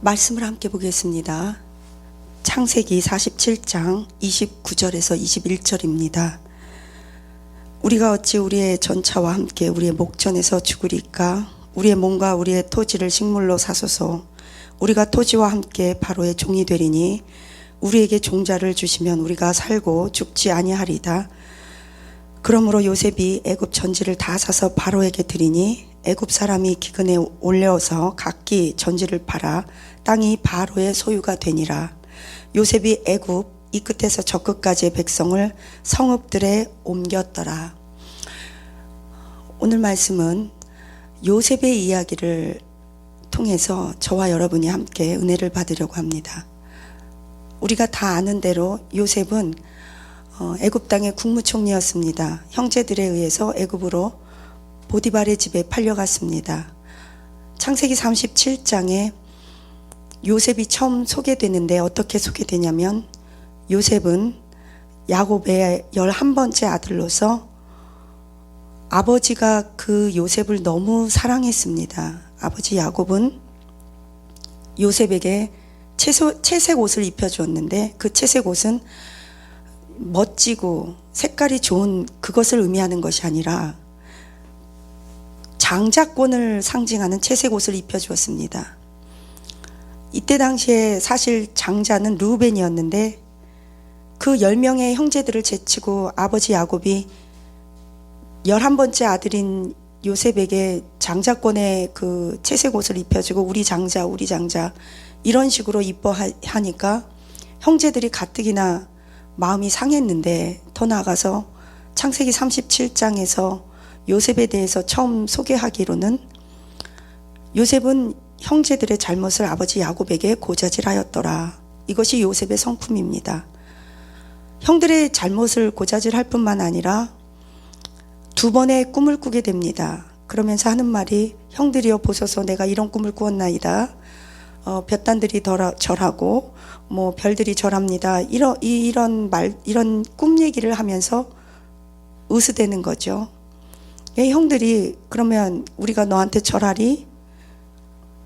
말씀을 함께 보겠습니다. 창세기 47장 29절에서 21절입니다. 우리가 어찌 우리의 전차와 함께 우리의 목전에서 죽으리까? 우리의 몸과 우리의 토지를 식물로 사소서. 우리가 토지와 함께 바로의 종이 되리니 우리에게 종자를 주시면 우리가 살고 죽지 아니하리다. 그러므로 요셉이 애굽 전지를 다 사서 바로에게 드리니 애굽 사람이 기근에 올려서 각기 전지를 팔아 땅이 바로의 소유가 되니라. 요셉이 애굽 이 끝에서 저 끝까지의 백성을 성읍들에 옮겼더라. 오늘 말씀은 요셉의 이야기를 통해서 저와 여러분이 함께 은혜를 받으려고 합니다. 우리가 다 아는 대로 요셉은 애굽 땅의 국무총리였습니다. 형제들에 의해서 애굽으로 보디발의 집에 팔려갔습니다. 창세기 37장에 요셉이 처음 소개되는데 어떻게 소개되냐면 요셉은 야곱의 11번째 아들로서 아버지가 그 요셉을 너무 사랑했습니다. 아버지 야곱은 요셉에게 채색 옷을 입혀주었는데 그 채색 옷은 멋지고 색깔이 좋은 그것을 의미하는 것이 아니라 장자권을 상징하는 채색 옷을 입혀주었습니다. 이때 당시에 사실 장자는 르우벤이었는데 그 10명의 형제들을 제치고 아버지 야곱이 11번째 아들인 요셉에게 장자권의 그 채색 옷을 입혀주고 우리 장자 이런 식으로 이뻐하니까 형제들이 가뜩이나 마음이 상했는데 더 나아가서 창세기 37장에서 요셉에 대해서 처음 소개하기로는 요셉은 형제들의 잘못을 아버지 야곱에게 고자질하였더라. 이것이 요셉의 성품입니다. 형들의 잘못을 고자질할 뿐만 아니라 두 번의 꿈을 꾸게 됩니다. 그러면서 하는 말이 형들이여 보소서 내가 이런 꿈을 꾸었나이다. 볕단들이 절하고 별들이 절합니다. 이런 꿈 얘기를 하면서 으스대는 거죠. 형들이 그러면 우리가 너한테 절하리?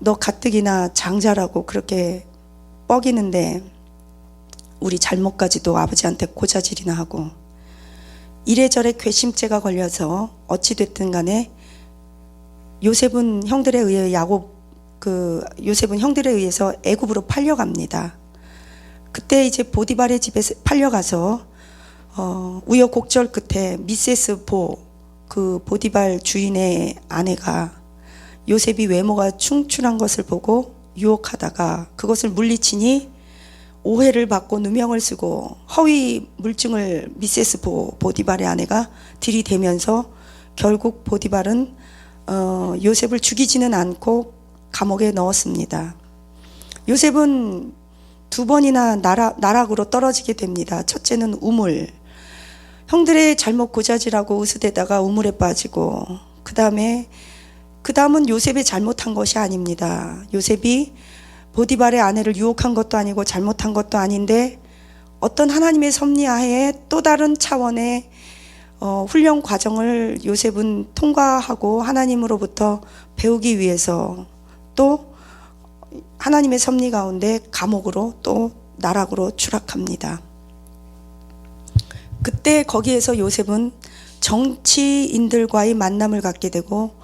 너 가뜩이나 장자라고 그렇게 뻐기는데 우리 잘못까지도 아버지한테 고자질이나 하고 이래저래 괘씸죄가 걸려서 어찌됐든 간에 요셉은 형들에 의해서 애굽으로 팔려갑니다. 그때 이제 보디발의 집에 팔려가서 우여곡절 끝에 미세스 그 보디발 주인의 아내가 요셉이 외모가 충출한 것을 보고 유혹하다가 그것을 물리치니 오해를 받고 누명을 쓰고 허위 물증을 미세스 보디발의 아내가 들이대면서 결국 보디발은 요셉을 죽이지는 않고 감옥에 넣었습니다. 요셉은 두 번이나 나락으로 떨어지게 됩니다. 첫째는 우물. 형들의 잘못 고자질하고 으스대다가 우물에 빠지고 그 다음은 요셉이 잘못한 것이 아닙니다. 요셉이 보디발의 아내를 유혹한 것도 아니고 잘못한 것도 아닌데 어떤 하나님의 섭리하에 또 다른 차원의 훈련 과정을 요셉은 통과하고 하나님으로부터 배우기 위해서 또 하나님의 섭리 가운데 감옥으로 또 나락으로 추락합니다. 그때 거기에서 요셉은 정치인들과의 만남을 갖게 되고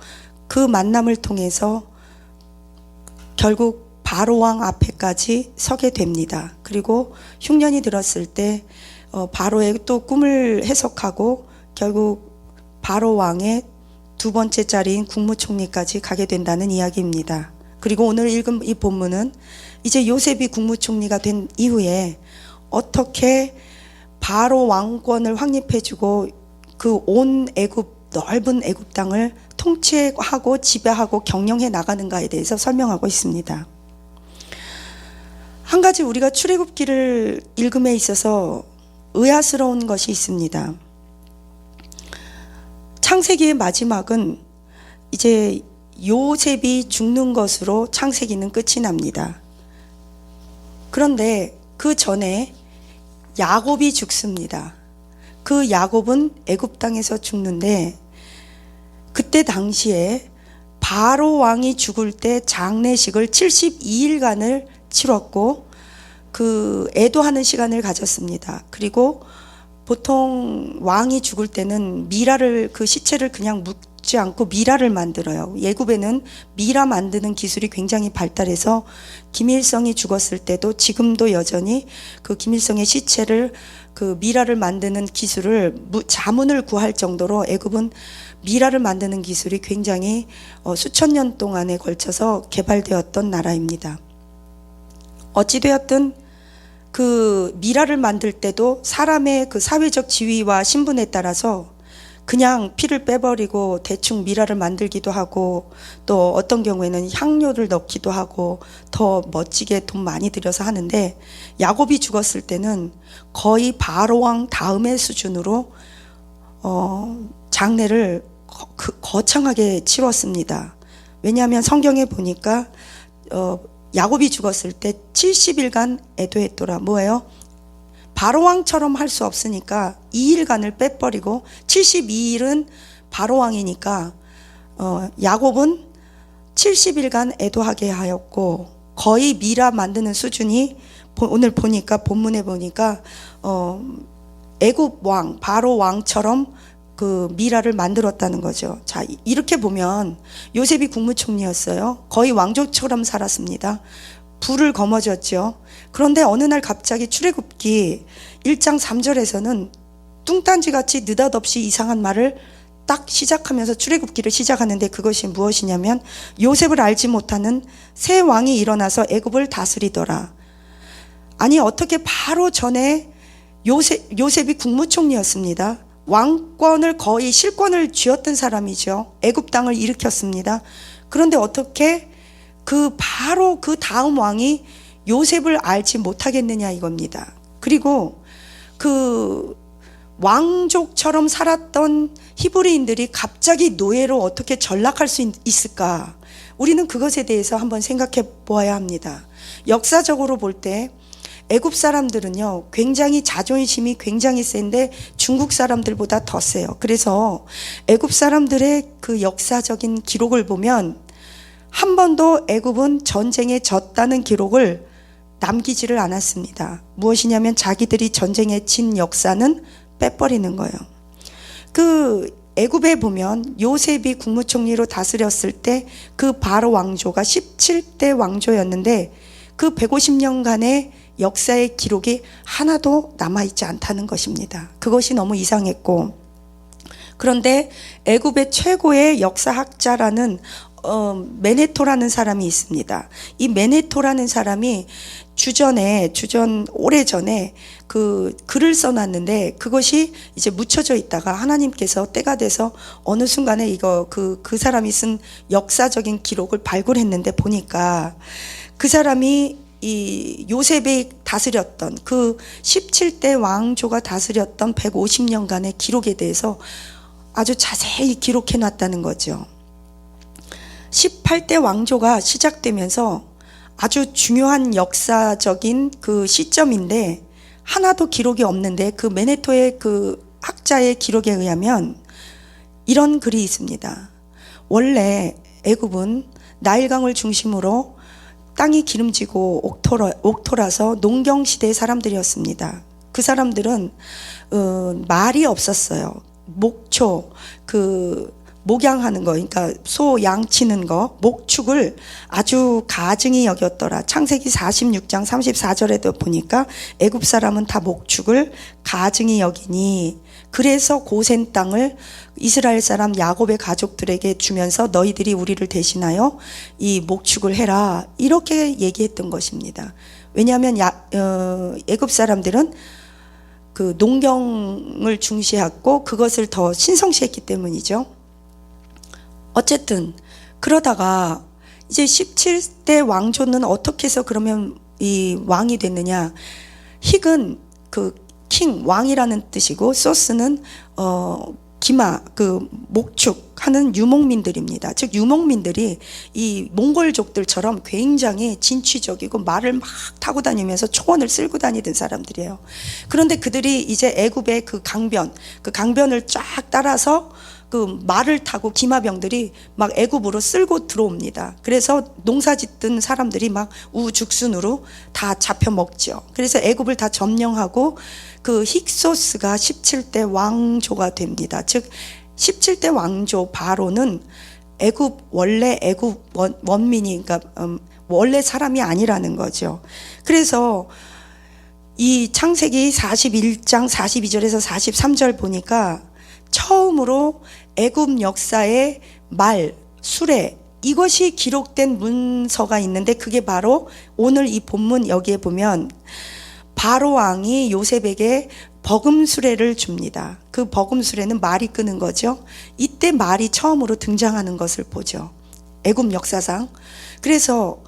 그 만남을 통해서 결국 바로왕 앞에까지 서게 됩니다. 그리고 흉년이 들었을 때 바로의 또 꿈을 해석하고 결국 바로왕의 두 번째 자리인 국무총리까지 가게 된다는 이야기입니다. 그리고 오늘 읽은 이 본문은 이제 요셉이 국무총리가 된 이후에 어떻게 바로 왕권을 확립해주고 그 온 넓은 애굽 땅을 통치하고 지배하고 경영해 나가는가에 대해서 설명하고 있습니다. 한 가지 우리가 출애굽기를 읽음에 있어서 의아스러운 것이 있습니다. 창세기의 마지막은 이제 요셉이 죽는 것으로 창세기는 끝이 납니다. 그런데 그 전에 야곱이 죽습니다. 그 야곱은 애굽 땅에서 죽는데 그때 당시에 바로 왕이 죽을 때 장례식을 72일간을 치렀고 애도하는 시간을 가졌습니다. 그리고 보통 왕이 죽을 때는 미라를 그 시체를 그냥 묻지 않고 미라를 만들어요. 예굽에는 미라 만드는 기술이 굉장히 발달해서 김일성이 죽었을 때도 지금도 여전히 그 김일성의 시체를 그 미라를 만드는 기술을 자문을 구할 정도로 애굽은 미라를 만드는 기술이 굉장히 수천 년 동안에 걸쳐서 개발되었던 나라입니다. 어찌되었든 그 미라를 만들 때도 사람의 그 사회적 지위와 신분에 따라서 그냥 피를 빼버리고 대충 미라를 만들기도 하고 또 어떤 경우에는 향료를 넣기도 하고 더 멋지게 돈 많이 들여서 하는데 야곱이 죽었을 때는 거의 바로왕 다음의 수준으로 장례를 거창하게 치렀습니다. 왜냐하면 성경에 보니까 야곱이 죽었을 때 70일간 애도했더라. 뭐예요? 바로왕처럼 할 수 없으니까 2일간을 빼버리고 72일은 바로왕이니까 야곱은 70일간 애도하게 하였고 거의 미라 만드는 수준이 오늘 보니까 본문에 보니까 애굽 왕 바로왕처럼 그 미라를 만들었다는 거죠. 자, 이렇게 보면 요셉이 국무총리였어요. 거의 왕족처럼 살았습니다. 부를 거머쥐었죠. 그런데 어느 날 갑자기 출애굽기 1장 3절에서는 뚱딴지같이 느닷없이 이상한 말을 딱 시작하면서 출애굽기를 시작하는데 그것이 무엇이냐면 요셉을 알지 못하는 새 왕이 일어나서 애굽을 다스리더라. 아니 어떻게 바로 전에 요셉이 국무총리였습니다. 왕권을 거의 실권을 쥐었던 사람이죠. 애굽 땅을 일으켰습니다. 그런데 어떻게 바로 그 다음 왕이 요셉을 알지 못하겠느냐 이겁니다. 그리고 그 왕족처럼 살았던 히브리인들이 갑자기 노예로 어떻게 전락할 수 있을까? 우리는 그것에 대해서 한번 생각해 보아야 합니다. 역사적으로 볼 때 애굽 사람들은요 굉장히 자존심이 굉장히 센데 중국 사람들보다 더 세요. 그래서 애굽 사람들의 그 역사적인 기록을 보면 한 번도 애굽은 전쟁에 졌다는 기록을 남기지를 않았습니다. 무엇이냐면 자기들이 전쟁에 진 역사는 빼버리는 거예요. 그 애굽에 보면 요셉이 국무총리로 다스렸을 때 그 바로 왕조가 17대 왕조였는데 그 150년간의 역사의 기록이 하나도 남아있지 않다는 것입니다. 그것이 너무 이상했고, 그런데 애굽의 최고의 역사학자라는 메네토라는 사람이 있습니다. 이 메네토라는 사람이 오래전에 그 글을 써놨는데 그것이 이제 묻혀져 있다가 하나님께서 때가 돼서 어느 순간에 그 사람이 쓴 역사적인 기록을 발굴했는데 보니까 그 사람이 이 요셉이 다스렸던 그 17대 왕조가 다스렸던 150년간의 기록에 대해서 아주 자세히 기록해 놨다는 거죠. 18대 왕조가 시작되면서 아주 중요한 역사적인 그 시점인데 하나도 기록이 없는데 그 메네토의 그 학자의 기록에 의하면 이런 글이 있습니다. 원래 애굽은 나일강을 중심으로 땅이 기름지고 옥토라서 농경시대의 사람들이었습니다. 그 사람들은 말이 없었어요. 목초, 목양하는 거, 그러니까 소 양치는 거, 목축을 아주 가증히 여겼더라. 창세기 46장 34절에도 보니까 애굽 사람은 다 목축을 가증히 여기니 그래서 고센 땅을 이스라엘 사람 야곱의 가족들에게 주면서 너희들이 우리를 대신하여 이 목축을 해라 이렇게 얘기했던 것입니다. 왜냐하면 애굽 사람들은 그 농경을 중시했고 그것을 더 신성시했기 때문이죠. 어쨌든 그러다가 이제 17대 왕조는 어떻게 해서 그러면 이 왕이 됐느냐. 힉은 그 킹, 왕이라는 뜻이고 소스는 기마, 그 목축하는 유목민들입니다. 즉 유목민들이 이 몽골족들처럼 굉장히 진취적이고 말을 막 타고 다니면서 초원을 쓸고 다니던 사람들이에요. 그런데 그들이 이제 애굽의 그 강변을 쫙 따라서 그 말을 타고 기마병들이 막 애굽으로 쓸고 들어옵니다. 그래서 농사 짓던 사람들이 막 우죽순으로 다 잡혀 먹죠. 그래서 애굽을 다 점령하고 그 힉소스가 17대 왕조가 됩니다. 즉 17대 왕조 바로는 원래 애굽 원민이, 그러니까 원래 사람이 아니라는 거죠. 그래서 이 창세기 41장 42절에서 43절 보니까 처음으로 애굽 역사의 말, 수레, 이것이 기록된 문서가 있는데, 그게 바로 오늘 이 본문 여기에 보면 바로 왕이 요셉에게 버금 수레를 줍니다. 그 버금 수레는 말이 끄는 거죠. 이때 말이 처음으로 등장하는 것을 보죠, 애굽 역사상. 그래서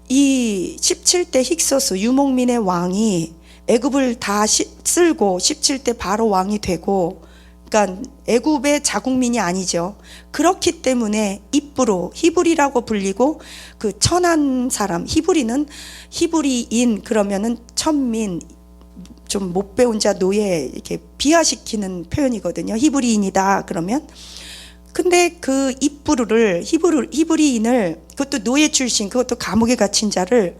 이 17대 힉소스 유목민의 왕이 애굽을 다 쓸고 17대 바로 왕이 되고, 그러니까 애굽의 자국민이 아니죠. 그렇기 때문에 입부로 히브리라고 불리고, 그 천한 사람, 히브리인 그러면은 천민, 좀 못 배운 자 노예 이렇게 비하시키는 표현이거든요. 히브리인이다 그러면. 근데 그 입부르를 히브리인을, 그것도 노예 출신, 그것도 감옥에 갇힌 자를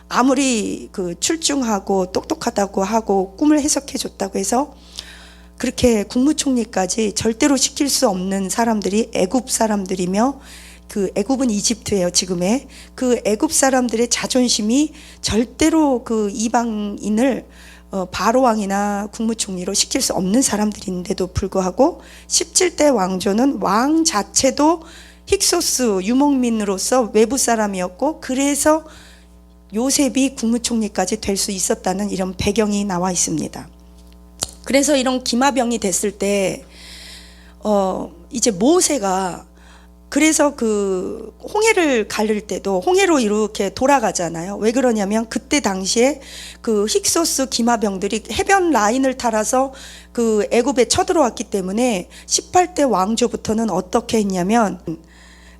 아무리 그 출중하고 똑똑하다고 하고 꿈을 해석해 줬다고 해서 그렇게 국무총리까지 절대로 시킬 수 없는 사람들이 애굽 사람들이며, 그 애굽은 이집트예요, 지금의. 그 애굽 사람들의 자존심이 절대로 그 이방인을 바로 왕이나 국무총리로 시킬 수 없는 사람들인데도 불구하고 17대 왕조는 왕 자체도 힉소스 유목민으로서 외부 사람이었고, 그래서 요셉이 국무총리까지 될 수 있었다는 이런 배경이 나와 있습니다. 그래서 이런 기마병이 됐을 때 이제 모세가, 그래서 그 홍해를 가를 때도 홍해로 이렇게 돌아가잖아요. 왜 그러냐면 그때 당시에 그 힉소스 기마병들이 해변 라인을 따라서 그 애굽에 쳐들어왔기 때문에 18대 왕조부터는 어떻게 했냐면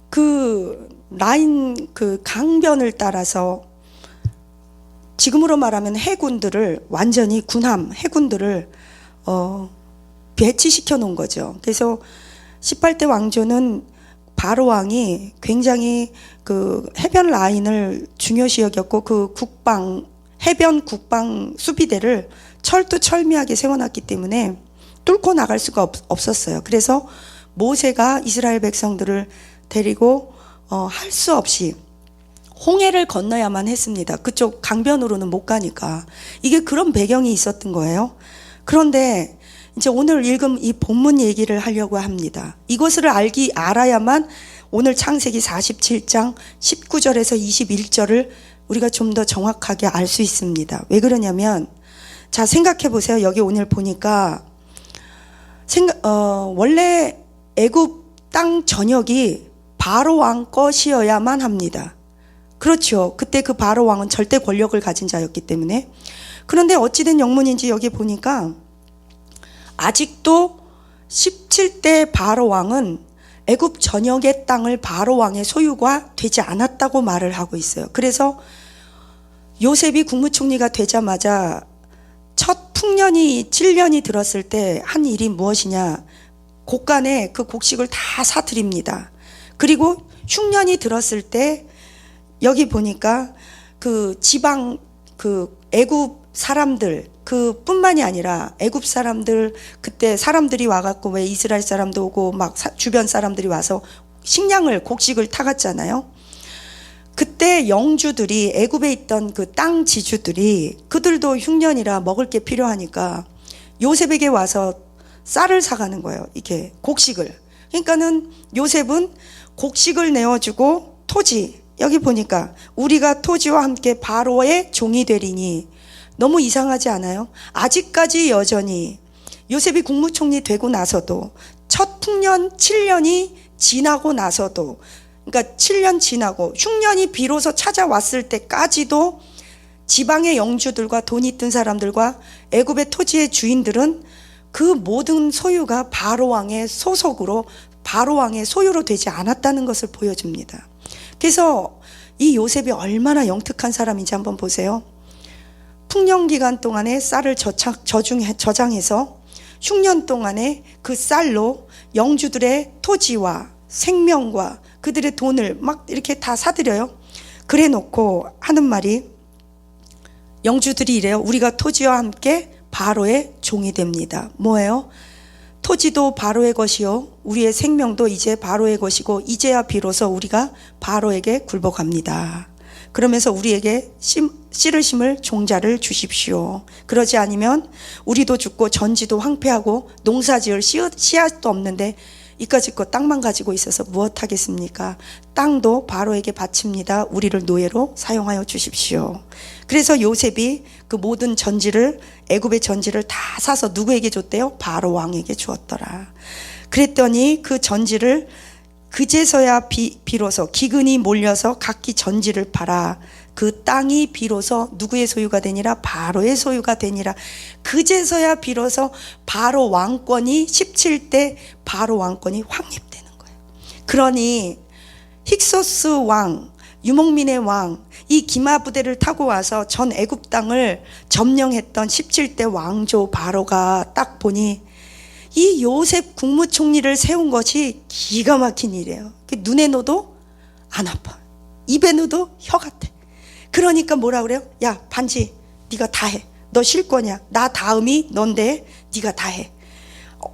그 라인, 그 강변을 따라서 지금으로 말하면 해군들을 완전히 해군들을 배치시켜 놓은 거죠. 그래서 18대 왕조는 바로 왕이 굉장히 그 해변 라인을 중요시 여겼고, 그 해변 국방 수비대를 철두철미하게 세워놨기 때문에 뚫고 나갈 수가 없었어요. 그래서 모세가 이스라엘 백성들을 데리고 할 수 없이 홍해를 건너야만 했습니다. 그쪽 강변으로는 못 가니까. 이게 그런 배경이 있었던 거예요. 그런데 이제 오늘 읽은 이 본문 얘기를 하려고 합니다. 이것을 알아야만 오늘 창세기 47장 19절에서 21절을 우리가 좀 더 정확하게 알 수 있습니다. 왜 그러냐면, 자, 생각해 보세요. 여기 오늘 보니까 원래 애굽 땅 전역이 바로 왕 것이어야만 합니다. 그렇죠. 그때 그 바로 왕은 절대 권력을 가진 자였기 때문에. 그런데 어찌된 영문인지 여기 보니까 아직도 17대 바로 왕은 애굽 전역의 땅을 바로 왕의 소유가 되지 않았다고 말을 하고 있어요. 그래서 요셉이 국무총리가 되자마자 첫 풍년이 7년이 들었을 때 한 일이 무엇이냐, 곡간에 그 곡식을 다 사들입니다. 그리고 흉년이 들었을 때 여기 보니까 그 지방, 그 애굽 사람들, 그 뿐만이 아니라 애굽 사람들, 그때 사람들이 와갖고 왜 이스라엘 사람도 오고 막 주변 사람들이 와서 곡식을 타갔잖아요. 그때 영주들이, 애굽에 있던 그 땅 지주들이, 그들도 흉년이라 먹을 게 필요하니까 요셉에게 와서 쌀을 사가는 거예요. 이게 곡식을. 그러니까는 요셉은 곡식을 내어주고 토지, 여기 보니까 우리가 토지와 함께 바로의 종이 되리니, 너무 이상하지 않아요? 아직까지 여전히 요셉이 국무총리 되고 나서도, 첫 풍년 7년이 지나고 나서도, 그러니까 7년 지나고 흉년이 비로소 찾아왔을 때까지도 지방의 영주들과 돈 있던 사람들과 애굽의 토지의 주인들은 그 모든 소유가 바로 왕의 소속으로, 바로 왕의 소유로 되지 않았다는 것을 보여줍니다. 그래서 이 요셉이 얼마나 영특한 사람인지 한번 보세요. 풍년 기간 동안에 쌀을 저장해서 흉년 동안에 그 쌀로 영주들의 토지와 생명과 그들의 돈을 막 이렇게 다 사들여요. 그래 놓고 하는 말이, 영주들이 이래요. 우리가 토지와 함께 바로의 종이 됩니다. 뭐예요? 토지도 바로의 것이요, 우리의 생명도 이제 바로의 것이고, 이제야 비로소 우리가 바로에게 굴복합니다. 그러면서 우리에게 씨를 심을 종자를 주십시오. 그러지 않으면 우리도 죽고 전지도 황폐하고 농사지을 씨앗도 없는데 이까짓 땅만 가지고 있어서 무엇하겠습니까? 땅도 바로에게 바칩니다. 우리를 노예로 사용하여 주십시오. 그래서 요셉이 그 모든 전지를, 애굽의 전지를 다 사서 누구에게 줬대요? 바로 왕에게 주었더라. 그랬더니 그 전지를 그제서야 비로소 기근이 몰려서 각기 전지를 팔아 그 땅이 비로소 누구의 소유가 되니라? 바로의 소유가 되니라. 그제서야 비로소 바로 왕권이, 17대 바로 왕권이 확립되는 거예요. 그러니 힉소스 왕, 유목민의 왕, 이 기마 부대를 타고 와서 전 애굽 땅을 점령했던 17대 왕조 바로가 딱 보니 이 요셉 국무총리를 세운 것이 기가 막힌 일이에요. 눈에 넣어도 안 아파, 입에 넣어도 혀 같아. 그러니까 뭐라 그래요? 야, 반지 네가 다 해. 너 쉴 거냐? 나 다음이 넌데 네가 다 해.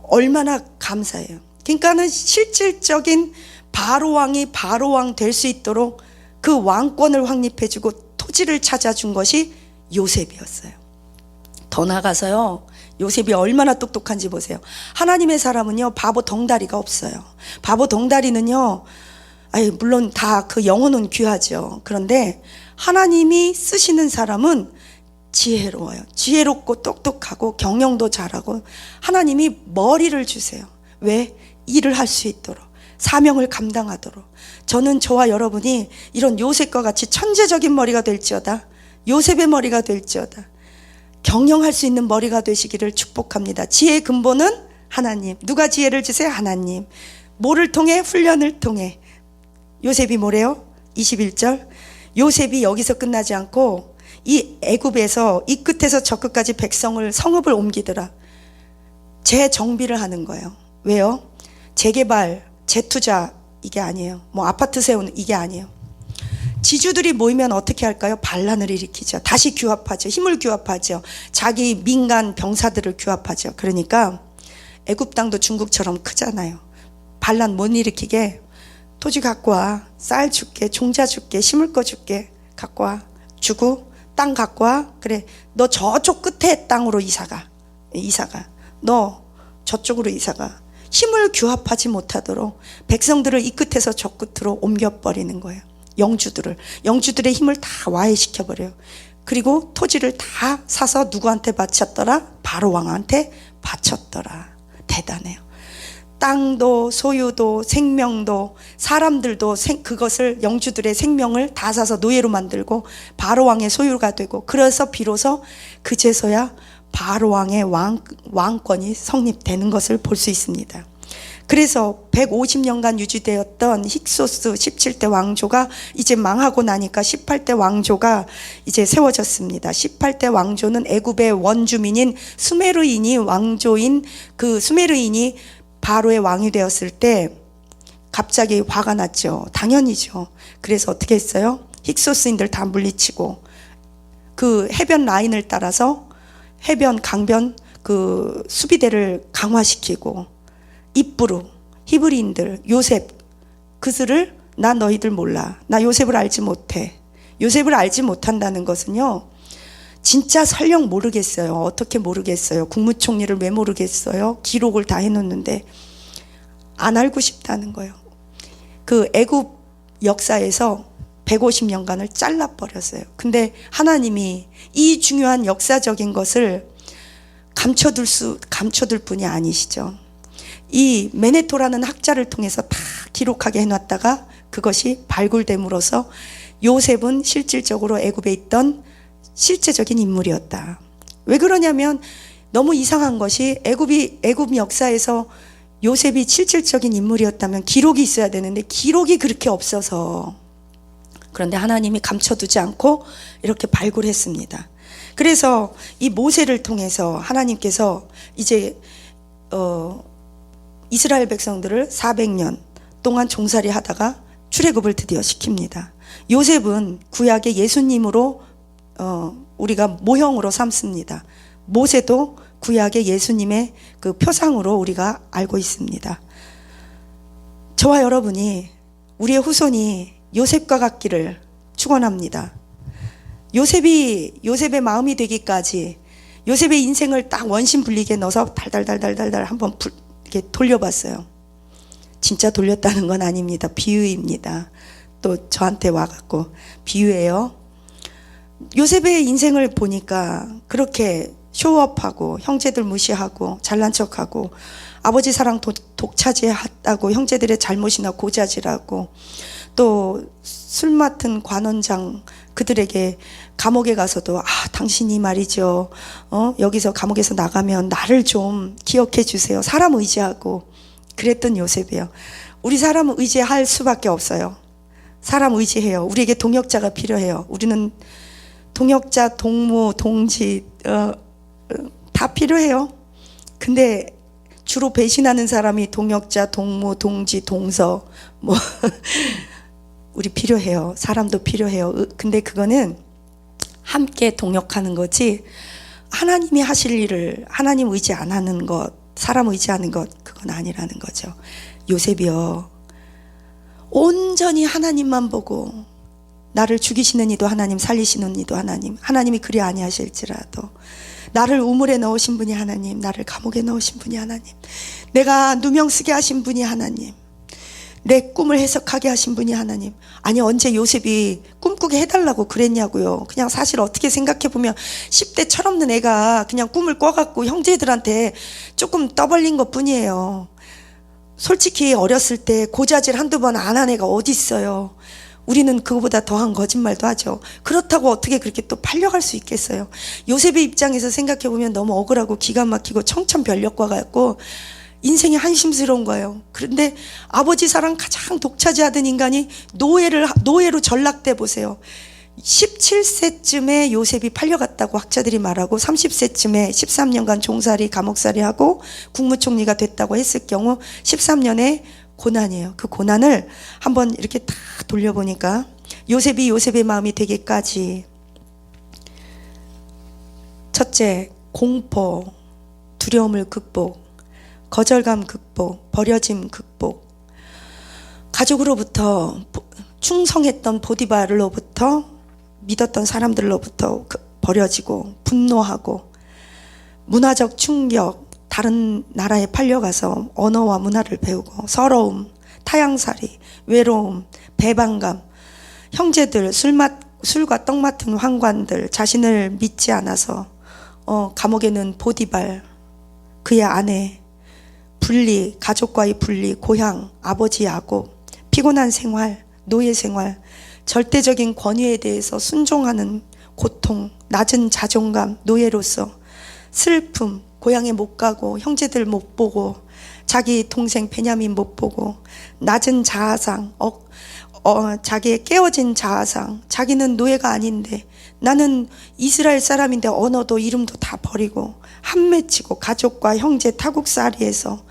얼마나 감사해요. 그러니까는 실질적인 바로왕이 바로왕 될 수 있도록 그 왕권을 확립해주고 토지를 찾아준 것이 요셉이었어요. 더 나가서요, 요셉이 얼마나 똑똑한지 보세요. 하나님의 사람은요, 바보 덩다리가 없어요. 바보 덩다리는요, 물론 다 그 영혼은 귀하죠. 그런데 하나님이 쓰시는 사람은 지혜로워요. 지혜롭고 똑똑하고 경영도 잘하고 하나님이 머리를 주세요. 왜? 일을 할 수 있도록, 사명을 감당하도록. 저는 저와 여러분이 이런 요셉과 같이 천재적인 머리가 될지어다, 요셉의 머리가 될지어다, 경영할 수 있는 머리가 되시기를 축복합니다. 지혜의 근본은 하나님. 누가 지혜를 주세요? 하나님. 뭐를 통해? 훈련을 통해. 요셉이 뭐래요? 21절. 요셉이 여기서 끝나지 않고 이 애굽에서 이 끝에서 저 끝까지 백성을, 성읍을 옮기더라. 재정비를 하는 거예요. 왜요? 재개발, 재투자, 이게 아니에요. 뭐 아파트 세우는, 이게 아니에요. 지주들이 모이면 어떻게 할까요? 반란을 일으키죠. 다시 규합하죠. 힘을 규합하죠. 자기 민간 병사들을 규합하죠. 그러니까 애굽 땅도 중국처럼 크잖아요. 반란 못 일으키게 토지 갖고 와, 쌀 줄게, 종자 줄게, 심을 거 줄게, 갖고 와, 주고, 땅 갖고 와. 그래, 너 저쪽 끝에 땅으로 이사가. 너 저쪽으로 이사가. 힘을 규합하지 못하도록 백성들을 이 끝에서 저 끝으로 옮겨버리는 거예요. 영주들의 힘을 다 와해시켜버려요. 그리고 토지를 다 사서 누구한테 바쳤더라? 바로 왕한테 바쳤더라. 대단해요. 땅도 소유도 생명도 사람들도 그것을, 영주들의 생명을 다 사서 노예로 만들고 바로 왕의 소유가 되고, 그래서 비로소 그제서야 바로 왕의 왕권이 성립되는 것을 볼 수 있습니다. 그래서 150년간 유지되었던 힉소스 17대 왕조가 이제 망하고 나니까 18대 왕조가 이제 세워졌습니다. 18대 왕조는 애굽의 원주민인 수메르인이 왕조인, 그 수메르인이 바로의 왕이 되었을 때 갑자기 화가 났죠. 당연히죠. 그래서 어떻게 했어요? 힉소스인들 다 물리치고 그 해변 라인을 따라서 해변, 강변 그 수비대를 강화시키고, 입부로 히브리인들, 요셉, 그들을, 나 너희들 몰라, 나 요셉을 알지 못해. 요셉을 알지 못한다는 것은요, 진짜 설령 모르겠어요. 어떻게 모르겠어요? 국무총리를 왜 모르겠어요? 기록을 다 해놓는데 안 알고 싶다는 거예요. 그 애굽 역사에서 150년간을 잘라버렸어요. 근데 하나님이 이 중요한 역사적인 것을 감춰둘 분이 아니시죠. 이 메네토라는 학자를 통해서 다 기록하게 해놨다가 그것이 발굴됨으로써 요셉은 실질적으로 애굽에 있던 실제적인 인물이었다. 왜 그러냐면 너무 이상한 것이, 애굽 역사에서 요셉이 실질적인 인물이었다면 기록이 있어야 되는데 기록이 그렇게 없어서, 그런데 하나님이 감춰두지 않고 이렇게 발굴했습니다. 그래서 이 모세를 통해서 하나님께서 이제 이스라엘 백성들을 400년 동안 종살이 하다가 출애굽을 드디어 시킵니다. 요셉은 구약의 예수님으로 우리가 모형으로 삼습니다. 모세도 구약의 예수님의 그 표상으로 우리가 알고 있습니다. 저와 여러분이, 우리의 후손이 요셉과 같기를 축원합니다. 요셉의 마음이 되기까지, 요셉의 인생을 딱 원심불리게 넣어서 달달달달달달 한번 이렇게 돌려봤어요. 진짜 돌렸다는 건 아닙니다. 비유입니다. 또 저한테 와갖고 비유예요. 요셉의 인생을 보니까 그렇게 쇼업하고 형제들 무시하고 잘난 척하고 아버지 사랑 독차지했다고 형제들의 잘못이나 고자질하고, 또 술 맡은 관원장 그들에게 감옥에 가서도 당신이 말이죠, 여기서 감옥에서 나가면 나를 좀 기억해 주세요, 사람 의지하고 그랬던 요셉이에요. 우리 사람 의지할 수밖에 없어요. 사람 의지해요. 우리에게 동역자가 필요해요. 우리는 동역자, 동무, 동지 다 필요해요. 근데 주로 배신하는 사람이 동역자, 동무, 동지, 동서 우리 필요해요. 사람도 필요해요. 근데 그거는 함께 동역하는 거지, 하나님이 하실 일을 하나님 의지 안 하는 것, 사람 의지하는 것, 그건 아니라는 거죠. 요셉이요, 온전히 하나님만 보고, 나를 죽이시는 이도 하나님, 살리시는 이도 하나님, 하나님이 그리 아니하실지라도 나를 우물에 넣으신 분이 하나님, 나를 감옥에 넣으신 분이 하나님, 내가 누명 쓰게 하신 분이 하나님, 내 꿈을 해석하게 하신 분이 하나님. 아니, 언제 요셉이 꿈꾸게 해달라고 그랬냐고요. 그냥 사실 어떻게 생각해보면 10대 철없는 애가 그냥 꿈을 꿔갖고 형제들한테 조금 떠벌린 것 뿐이에요. 솔직히 어렸을 때 고자질 한두 번 안 한 애가 어디 있어요. 우리는 그거보다 더한 거짓말도 하죠. 그렇다고 어떻게 그렇게 또 팔려갈 수 있겠어요. 요셉의 입장에서 생각해보면 너무 억울하고 기가 막히고 청천벽력과 같고 인생이 한심스러운 거예요. 그런데 아버지 사랑 가장 독차지하던 인간이 노예로 전락돼 보세요. 17세쯤에 요셉이 팔려갔다고 학자들이 말하고 30세쯤에 13년간 종살이, 감옥살이 하고 국무총리가 됐다고 했을 경우 13년의 고난이에요. 그 고난을 한번 이렇게 다 돌려보니까 요셉이 요셉의 마음이 되기까지, 첫째, 공포, 두려움을 극복, 거절감 극복, 버려짐 극복, 가족으로부터 충성했던 보디발로부터, 믿었던 사람들로부터 버려지고 분노하고, 문화적 충격, 다른 나라에 팔려가서 언어와 문화를 배우고, 서러움, 타향살이, 외로움, 배반감, 형제들, 술과 떡 맡은 황관들, 자신을 믿지 않아서 감옥에는 보디발, 그의 아내, 분리, 가족과의 분리, 고향, 아버지 야곱, 피곤한 생활, 노예 생활, 절대적인 권위에 대해서 순종하는 고통, 낮은 자존감, 노예로서 슬픔, 고향에 못 가고 형제들 못 보고 자기 동생 베냐민 못 보고, 낮은 자아상, 자기의 깨어진 자아상, 자기는 노예가 아닌데, 나는 이스라엘 사람인데 언어도 이름도 다 버리고 한 맺히고, 가족과 형제 타국살이에서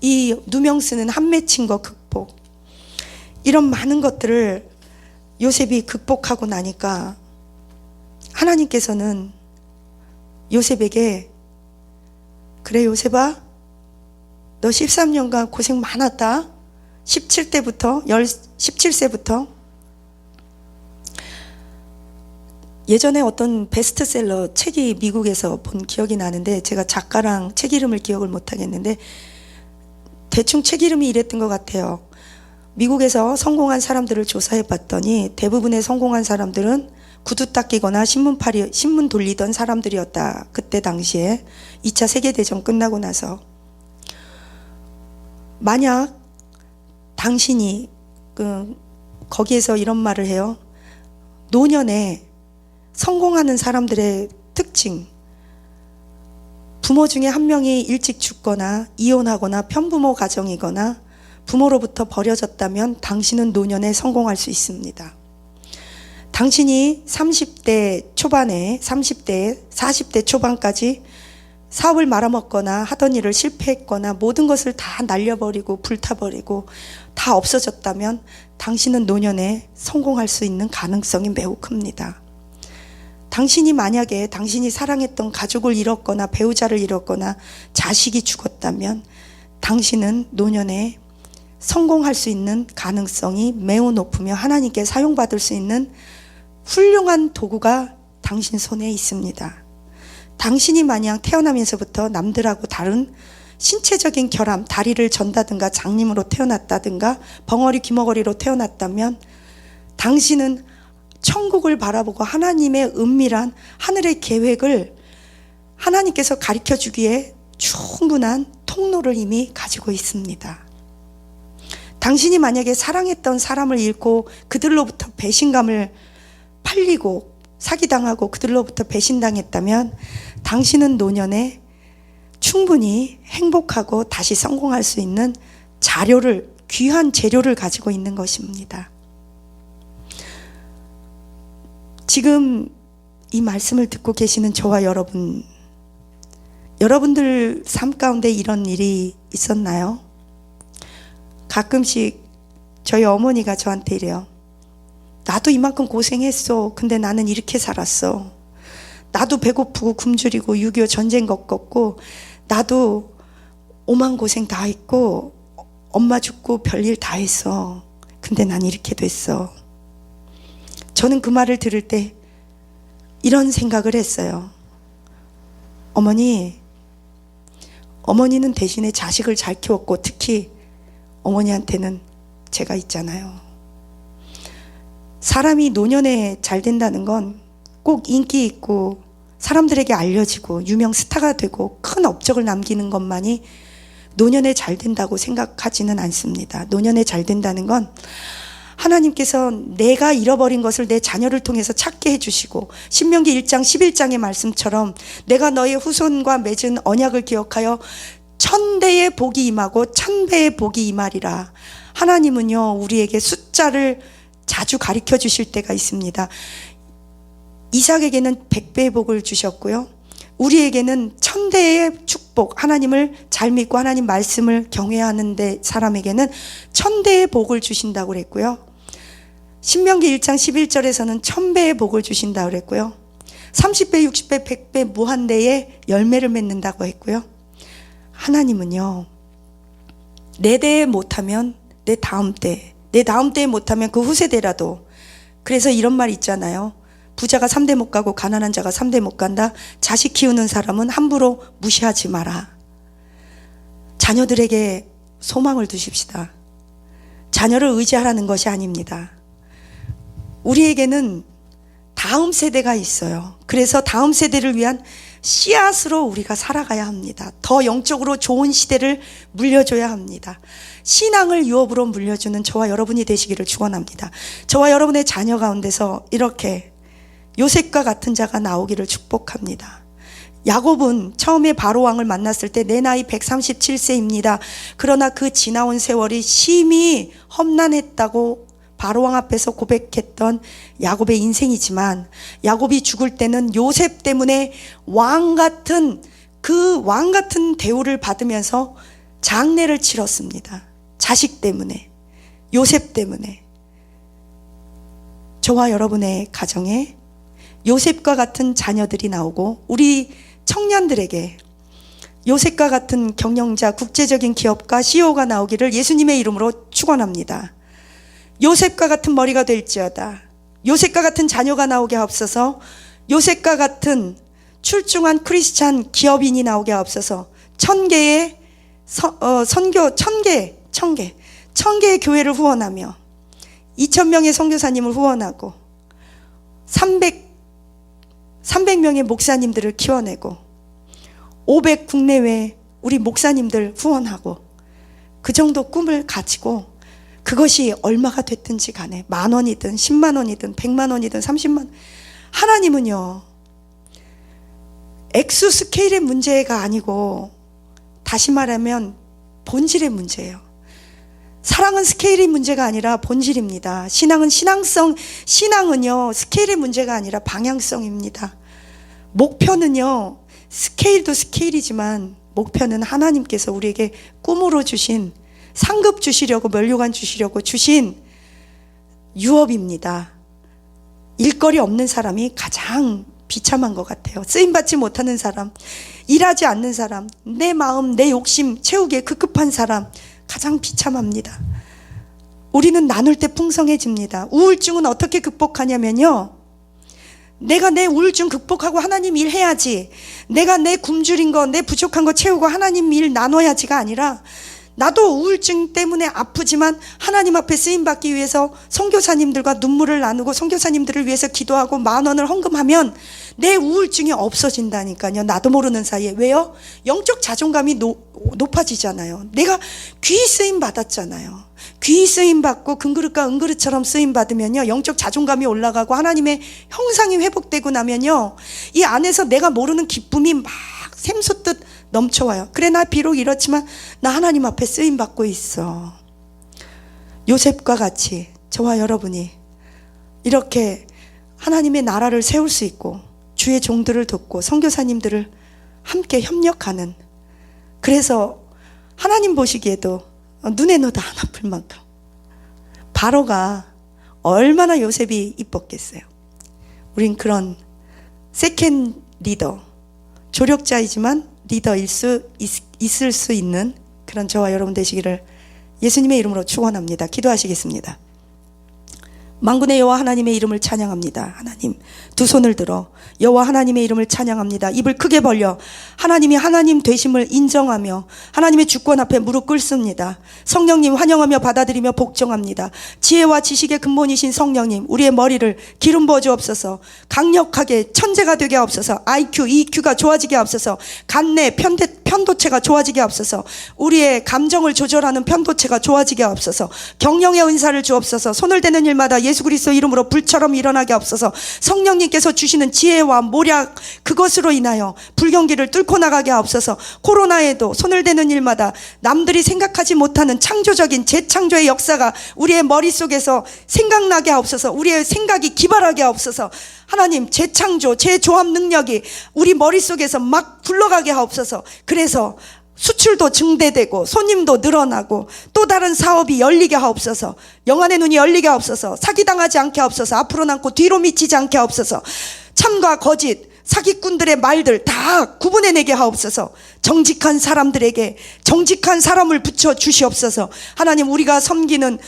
이 누명 쓰는 한 맺힌 거 극복, 이런 많은 것들을 요셉이 극복하고 나니까 하나님께서는 요셉에게, 그래 요셉아, 너 13년간 고생 많았다. 17세부터 예전에 어떤 베스트셀러 책이 미국에서 본 기억이 나는데, 제가 작가랑 책 이름을 기억을 못 하겠는데 대충 책 이름이 이랬던 것 같아요. 미국에서 성공한 사람들을 조사해 봤더니 대부분의 성공한 사람들은 구두 닦이거나 신문 돌리던 사람들이었다. 그때 당시에 2차 세계대전 끝나고 나서. 만약 당신이 거기에서 이런 말을 해요. 노년에 성공하는 사람들의 특징, 부모 중에 한 명이 일찍 죽거나 이혼하거나 편부모 가정이거나 부모로부터 버려졌다면 당신은 노년에 성공할 수 있습니다. 당신이 30대 초반에, 30대, 40대 초반까지 사업을 말아먹거나 하던 일을 실패했거나 모든 것을 다 날려버리고 불타버리고 다 없어졌다면 당신은 노년에 성공할 수 있는 가능성이 매우 큽니다. 당신이 만약에 당신이 사랑했던 가족을 잃었거나 배우자를 잃었거나 자식이 죽었다면 당신은 노년에 성공할 수 있는 가능성이 매우 높으며 하나님께 사용받을 수 있는 훌륭한 도구가 당신 손에 있습니다. 당신이 만약 태어나면서부터 남들하고 다른 신체적인 결함, 다리를 전다든가 장님으로 태어났다든가 벙어리 귀머거리로 태어났다면 당신은 천국을 바라보고 하나님의 은밀한 하늘의 계획을 하나님께서 가르쳐 주기에 충분한 통로를 이미 가지고 있습니다. 당신이 만약에 사랑했던 사람을 잃고 그들로부터 배신감을 팔리고 사기당하고 그들로부터 배신당했다면 당신은 노년에 충분히 행복하고 다시 성공할 수 있는 자료를, 귀한 재료를 가지고 있는 것입니다. 지금 이 말씀을 듣고 계시는 저와 여러분들 삶 가운데 이런 일이 있었나요? 가끔씩 저희 어머니가 저한테 이래요. 나도 이만큼 고생했어. 근데 나는 이렇게 살았어. 나도 배고프고 굶주리고 6.25 전쟁 겪었고 나도 오만 고생 다 했고 엄마 죽고 별일 다 했어. 근데 난 이렇게 됐어. 저는 그 말을 들을 때 이런 생각을 했어요. 어머니는 대신에 자식을 잘 키웠고 특히 어머니한테는 제가 있잖아요. 사람이 노년에 잘 된다는 건 꼭 인기 있고 사람들에게 알려지고 유명 스타가 되고 큰 업적을 남기는 것만이 노년에 잘 된다고 생각하지는 않습니다. 노년에 잘 된다는 건 하나님께서 내가 잃어버린 것을 내 자녀를 통해서 찾게 해주시고 신명기 1장 11장의 말씀처럼 내가 너의 후손과 맺은 언약을 기억하여 천대의 복이 임하고 천배의 복이 임하리라. 하나님은요 우리에게 숫자를 자주 가르쳐 주실 때가 있습니다. 이삭에게는 100배의 복을 주셨고요, 우리에게는 천대의 축복, 하나님을 잘 믿고 하나님 말씀을 경외하는 사람에게는 천대의 복을 주신다고 그랬고요, 신명기 1장 11절에서는 1000배의 복을 주신다고 그랬고요, 30배, 60배, 100배 무한대의 열매를 맺는다고 했고요. 하나님은요 내 대에 못하면 내 다음 때에 못하면 그 후세대라도. 그래서 이런 말 있잖아요. 부자가 3대 못 가고 가난한 자가 3대 못 간다. 자식 키우는 사람은 함부로 무시하지 마라. 자녀들에게 소망을 두십시다. 자녀를 의지하라는 것이 아닙니다. 우리에게는 다음 세대가 있어요. 그래서 다음 세대를 위한 씨앗으로 우리가 살아가야 합니다. 더 영적으로 좋은 시대를 물려줘야 합니다. 신앙을 유업으로 물려주는 저와 여러분이 되시기를 축원합니다. 저와 여러분의 자녀 가운데서 이렇게 요셉과 같은 자가 나오기를 축복합니다. 야곱은 처음에 바로왕을 만났을 때 내 나이 137세입니다. 그러나 그 지나온 세월이 심히 험난했다고 바로왕 앞에서 고백했던 야곱의 인생이지만, 야곱이 죽을 때는 요셉 때문에 그 왕 같은 대우를 받으면서 장례를 치렀습니다. 자식 때문에, 요셉 때문에. 저와 여러분의 가정에 요셉과 같은 자녀들이 나오고 우리 청년들에게 요셉과 같은 경영자, 국제적인 기업가, CEO가 나오기를 예수님의 이름으로 축원합니다. 요셉과 같은 머리가 될지어다. 요셉과 같은 자녀가 나오게 하옵소서. 요셉과 같은 출중한 크리스찬 기업인이 나오게 하옵소서. 1000개의 선교, 1000개의 교회를 후원하며 2000명의 선교사님을 후원하고 300명의 목사님들을 키워내고 500 국내외 우리 목사님들 후원하고 그 정도 꿈을 가지고 그것이 얼마가 됐든지 간에 10,000원이든 100,000원이든 100,000원이든 30만, 하나님은요 액수 스케일의 문제가 아니고 다시 말하면 본질의 문제예요. 사랑은 스케일의 문제가 아니라 본질입니다. 신앙은요 스케일의 문제가 아니라 방향성입니다. 목표는요, 스케일도 스케일이지만 목표는 하나님께서 우리에게 꿈으로 주신, 상급 주시려고, 면류관 주시려고 주신 유업입니다. 일거리 없는 사람이 가장 비참한 것 같아요. 쓰임받지 못하는 사람, 일하지 않는 사람, 내 마음, 내 욕심 채우기에 급급한 사람, 가장 비참합니다. 우리는 나눌 때 풍성해집니다. 우울증은 어떻게 극복하냐면요, 내가 내 우울증 극복하고 하나님 일 해야지, 내가 내 굶주린 거, 내 부족한 거 채우고 하나님 일 나눠야지가 아니라, 나도 우울증 때문에 아프지만 하나님 앞에 쓰임받기 위해서 선교사님들과 눈물을 나누고 선교사님들을 위해서 기도하고 10,000원을 헌금하면 내 우울증이 없어진다니까요. 나도 모르는 사이에. 왜요? 영적 자존감이 높아지잖아요. 내가 귀히 쓰임받았잖아요. 귀히 쓰임받고 금그릇과 은그릇처럼 쓰임받으면요, 영적 자존감이 올라가고 하나님의 형상이 회복되고 나면요, 이 안에서 내가 모르는 기쁨이 막 샘솟듯 넘쳐와요. 그래, 나 비록 이렇지만 나 하나님 앞에 쓰임받고 있어. 요셉과 같이 저와 여러분이 이렇게 하나님의 나라를 세울 수 있고 주의 종들을 돕고 선교사님들을 함께 협력하는, 그래서 하나님 보시기에도 눈에 넣어도 안 아플 만큼 바로가 얼마나 요셉이 이뻤겠어요. 우린 그런 세컨 리더, 조력자이지만 리더일 수 있을 수 있는 그런 저와 여러분 되시기를 예수님의 이름으로 축원합니다. 기도하시겠습니다. 만군의 여호와 하나님의 이름을 찬양합니다. 하나님, 두 손을 들어 여호와 하나님의 이름을 찬양합니다. 입을 크게 벌려 하나님이 하나님 되심을 인정하며 하나님의 주권 앞에 무릎 꿇습니다. 성령님 환영하며 받아들이며 복종합니다. 지혜와 지식의 근본이신 성령님, 우리의 머리를 기름 부어 주옵소서. 강력하게 천재가 되게 하옵소서. IQ, EQ가 좋아지게 하옵소서. 간내, 편도체가 좋아지게 하옵소서. 우리의 감정을 조절하는 편도체가 좋아지게 하옵소서. 경영의 은사를 주옵소서. 손을 대는 일마다 예수 그리스도 이름으로 불처럼 일어나게 하옵소서. 성령님께서 주시는 지혜와 모략, 그것으로 인하여 불경기를 뚫고 나가게 하옵소서. 코로나에도 손을 대는 일마다 남들이 생각하지 못하는 창조적인 재창조의 역사가 우리의 머릿속에서 생각나게 하옵소서. 우리의 생각이 기발하게 하옵소서. 하나님, 재창조, 재조합 능력이 우리 머릿속에서 막 굴러가게 하옵소서. 그래서 수출도 증대되고 손님도 늘어나고 또 다른 사업이 열리게 하옵소서. 영안의 눈이 열리게 하옵소서. 사기당하지 않게 하옵소서. 앞으로 남고 뒤로 미치지 않게 하옵소서. 참과 거짓, 사기꾼들의 말들 다 구분해내게 하옵소서. 정직한 사람들에게 정직한 사람을 붙여 주시옵소서. 하나님, 우리가 섬기는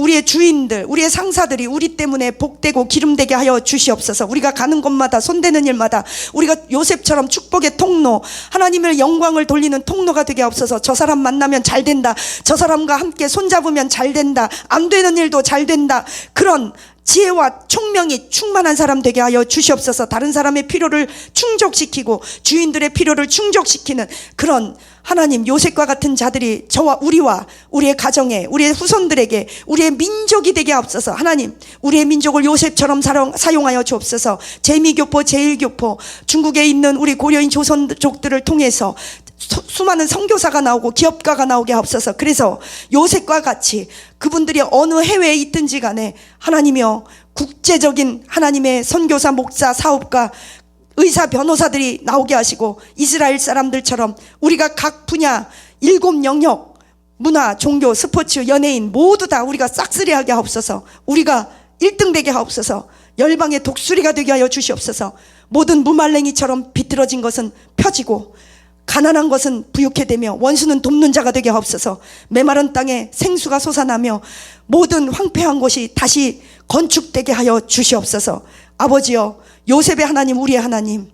우리의 주인들, 우리의 상사들이 우리 때문에 복되고 기름되게 하여 주시옵소서. 우리가 가는 곳마다 손대는 일마다 우리가 요셉처럼 축복의 통로, 하나님의 영광을 돌리는 통로가 되게 하옵소서. 저 사람 만나면 잘 된다, 저 사람과 함께 손잡으면 잘 된다, 안 되는 일도 잘 된다, 그런 지혜와 총명이 충만한 사람 되게 하여 주시옵소서. 다른 사람의 필요를 충족시키고 주인들의 필요를 충족시키는 그런 하나님, 요셉과 같은 자들이 저와 우리와 우리의 가정에, 우리의 후손들에게, 우리의 민족이 되게 하옵소서. 하나님, 우리의 민족을 요셉처럼 사용하여 주옵소서. 제미교포, 제일교포, 중국에 있는 우리 고려인 조선족들을 통해서 수많은 선교사가 나오고 기업가가 나오게 하옵소서. 그래서 요셉과 같이 그분들이 어느 해외에 있든지 간에 하나님이여, 국제적인 하나님의 선교사, 목사, 사업가, 의사, 변호사들이 나오게 하시고 이스라엘 사람들처럼 우리가 각 분야 7 영역, 문화, 종교, 스포츠, 연예인 모두 다 우리가 싹쓸이하게 하옵소서. 우리가 1등 되게 하옵소서. 열방의 독수리가 되게 하여 주시옵소서. 모든 무말랭이처럼 비틀어진 것은 펴지고 가난한 것은 부유케 되며 원수는 돕는 자가 되게 하옵소서. 메마른 땅에 생수가 솟아나며 모든 황폐한 곳이 다시 건축되게 하여 주시옵소서. 아버지여, 요셉의 하나님, 우리의 하나님,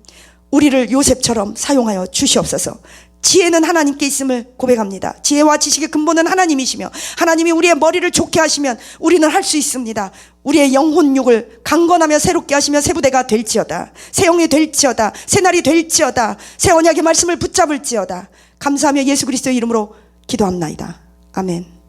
우리를 요셉처럼 사용하여 주시옵소서. 지혜는 하나님께 있음을 고백합니다. 지혜와 지식의 근본은 하나님이시며 하나님이 우리의 머리를 좋게 하시면 우리는 할 수 있습니다. 우리의 영혼육을 강건하며 새롭게 하시며 새 부대가 될지어다, 새 영이 될지어다, 새 날이 될지어다, 새 언약의 말씀을 붙잡을지어다. 감사하며 예수 그리스도의 이름으로 기도합나이다. 아멘.